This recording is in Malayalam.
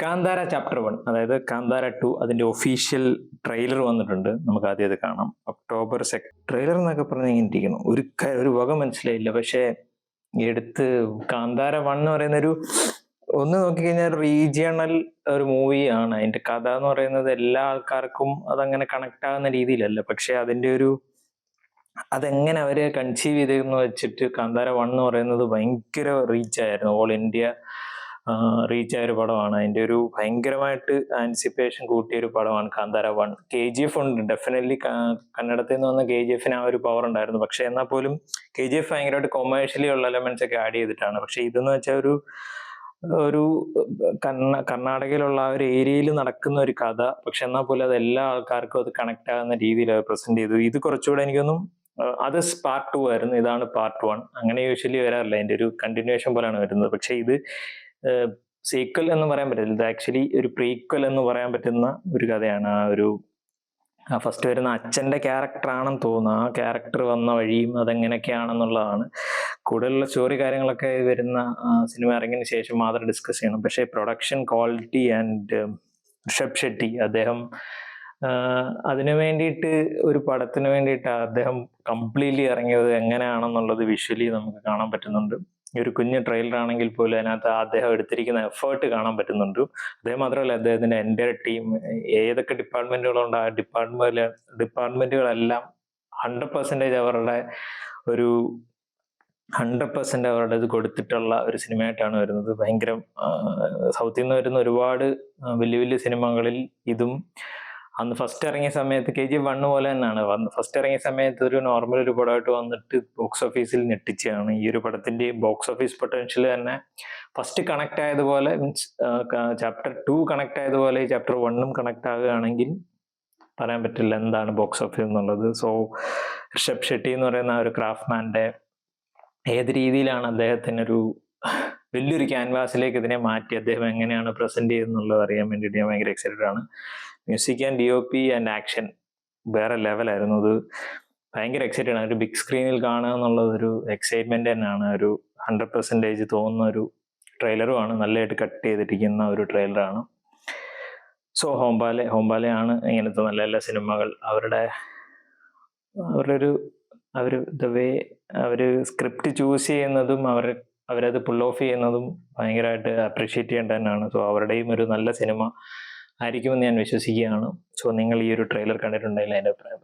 കാന്താര ചാപ്റ്റർ 1 അതായത് കാന്താര 2 അതിന്റെ ഒഫീഷ്യൽ ട്രെയിലർ വന്നിട്ടുണ്ട്. നമുക്ക് ആദ്യം അത് കാണാം. ഒക്ടോബർ ട്രെയിലർ എന്നൊക്കെ പറഞ്ഞ് ഇങ്ങനെ ഇരിക്കുന്നു. ഒരു വക മനസ്സിലായില്ല. പക്ഷേ എടുത്ത് കാന്താര 1 എന്ന് പറയുന്ന ഒന്ന് നോക്കിക്കഴിഞ്ഞാൽ റീജിയണൽ ഒരു മൂവിയാണ്. അതിന്റെ കഥ എന്ന് പറയുന്നത് എല്ലാ ആൾക്കാർക്കും അതങ്ങനെ കണക്ട് ആകുന്ന രീതിയിലല്ല. പക്ഷെ അതിന്റെ അതെങ്ങനെ അവര് കൺസീവ് ചെയ്തെന്ന് വെച്ചിട്ട് കാന്താര 1 എന്ന് പറയുന്നത് ഭയങ്കര റീച്ച് ആയിരുന്നു. ഓൾ ഇന്ത്യ റീച്ച് ആയ ഒരു പടമാണ്. അതിന്റെ ഭയങ്കരമായിട്ട് ആൻസിപ്പേഷൻ കൂട്ടിയ ഒരു പടമാണ് കാന്താര 1. KGF ഉണ്ട്, ഡെഫിനറ്റ്ലി കന്നഡത്തിൽ നിന്ന് വന്ന KGF ആ ഒരു പവർ ഉണ്ടായിരുന്നു. പക്ഷെ എന്നാൽ പോലും KGF ഭയങ്കരമായിട്ട് കൊമേഴ്ഷ്യലി ഉള്ള എലമെന്റ്സ് ഒക്കെ ആഡ് ചെയ്തിട്ടാണ്. പക്ഷെ ഇതെന്ന് വെച്ചാൽ ഒരു കർണാടകയിലുള്ള ആ ഒരു ഏരിയയിൽ നടക്കുന്ന ഒരു കഥ. പക്ഷെ എന്നാൽ പോലും അത് എല്ലാ ആൾക്കാർക്കും അത് കണക്ട് ആകുന്ന രീതിയിൽ പ്രസന്റ് ചെയ്തു. ഇത് കുറച്ചുകൂടെ എനിക്കൊന്നും അത് പാർട്ട് 2 ആയിരുന്നു, ഇതാണ് പാർട്ട് 1. അങ്ങനെ യൂഷ്വലി വരാറില്ല, അതിന്റെ ഒരു കണ്ടിന്യൂഷൻ പോലെയാണ് വരുന്നത്. പക്ഷെ ഇത് സീക്വൽ എന്ന് പറയാൻ പറ്റില്ല, ഇത് ആക്ച്വലി ഒരു പ്രീക്വൽ എന്ന് പറയാൻ പറ്റുന്ന ഒരു കഥയാണ്. ഫസ്റ്റ് വരുന്ന അച്ഛന്റെ ക്യാരക്ടർ ആണെന്ന് തോന്നുന്നു. ആ ക്യാരക്ടർ വന്ന വഴിയും അതെങ്ങനെയൊക്കെയാണെന്നുള്ളതാണ്. കൂടുതലുള്ള സ്റ്റോറി കാര്യങ്ങളൊക്കെ വരുന്ന സിനിമ ഇറങ്ങിയതിന് ശേഷം മാത്രം ഡിസ്കസ് ചെയ്യണം. പക്ഷേ production quality and Rishabh Shetty അദ്ദേഹം അതിനു വേണ്ടിയിട്ട് ഒരു പടത്തിന് വേണ്ടിയിട്ട് അദ്ദേഹം കംപ്ലീറ്റ്ലി ഇറങ്ങിയത് എങ്ങനെയാണെന്നുള്ളത് വിഷ്വലി നമുക്ക് കാണാൻ പറ്റുന്നുണ്ട്. ഈ ഒരു കുഞ്ഞു ട്രെയിലർ ആണെങ്കിൽ പോലും അതിനകത്ത് അദ്ദേഹം എടുത്തിരിക്കുന്ന എഫേർട്ട് കാണാൻ പറ്റുന്നുണ്ട്. അദ്ദേഹം മാത്രമല്ല, അദ്ദേഹത്തിന്റെ എൻ്റെ ടീം, ഏതൊക്കെ ഡിപ്പാർട്ട്മെന്റുകളുണ്ട് ആ ഡിപ്പാർട്ട്മെന്റുകളെല്ലാം 100% അവരുടെ 100% അവരുടെ ഇത് കൊടുത്തിട്ടുള്ള ഒരു സിനിമയായിട്ടാണ് വരുന്നത്. ഭയങ്കര സൗത്തിൽ നിന്ന് വരുന്ന ഒരുപാട് വലിയ വലിയ സിനിമകളിൽ ഇതും അന്ന് ഫസ്റ്റ് ഇറങ്ങിയ സമയത്ത് KGF 1 പോലെ തന്നെയാണ്. ഫസ്റ്റ് ഇറങ്ങിയ സമയത്ത് ഒരു നോർമൽ ഒരു പടമായിട്ട് വന്നിട്ട് ബോക്സ് ഓഫീസിൽ ഞെട്ടിച്ചാണ്. ഈ ഒരു പടത്തിന്റെ ബോക്സ് ഓഫീസ് പൊട്ടൻഷ്യൽ തന്നെ ഫസ്റ്റ് കണക്ട് ആയതുപോലെ, മീൻസ് ചാപ്റ്റർ 2 കണക്ട് ആയതുപോലെ ഈ ചാപ്റ്റർ 1 കണക്ട് ആകുകയാണെങ്കിൽ പറയാൻ പറ്റില്ല എന്താണ് ബോക്സ് ഓഫീസ് എന്നുള്ളത്. സോ ഋഷഭ് ഷെട്ടി എന്ന് പറയുന്ന ഒരു ക്രാഫ്റ്റ്മാന്റെ ഏത് രീതിയിലാണ് അദ്ദേഹത്തിന് വലിയൊരു ക്യാൻവാസിലേക്ക് ഇതിനെ മാറ്റി അദ്ദേഹം എങ്ങനെയാണ് പ്രസന്റ് ചെയ്യുന്നുള്ളത് അറിയാൻ വേണ്ടിയിട്ട് ഞാൻ ഭയങ്കര എക്സൈറ്റഡ് ആണ്. Music and DOP and action വേറെ ലെവലായിരുന്നു. അത് ഭയങ്കര എക്സൈറ്റഡ് ആണ്. ഒരു ബിഗ് സ്ക്രീനിൽ കാണുക എന്നുള്ളത് ഒരു എക്സൈറ്റ്മെന്റ് തന്നെയാണ്. 100% തോന്നുന്ന ഒരു ട്രെയിലറുമാണ്. നല്ലതായിട്ട് കട്ട് ചെയ്തിരിക്കുന്ന ഒരു ട്രെയിലറാണ്. സോ ഹോംബാലയാണ് ഇങ്ങനത്തെ നല്ല നല്ല സിനിമകൾ അവര് സ്ക്രിപ്റ്റ് ചൂസ് ചെയ്യുന്നതും അവരത് പുൾ ഓഫ് ചെയ്യുന്നതും ഭയങ്കരമായിട്ട് അപ്രീഷിയേറ്റ് ചെയ്യേണ്ട തന്നെയാണ്. സോ അവരുടെയും ഒരു നല്ല സിനിമ ആയിരിക്കുമെന്ന് ഞാൻ വിശ്വസിക്കുകയാണ്. സോ നിങ്ങൾ ഈ ഒരു ട്രെയിലർ കണ്ടിട്ടുണ്ടെങ്കിൽ അതിൻ്റെ അഭിപ്രായം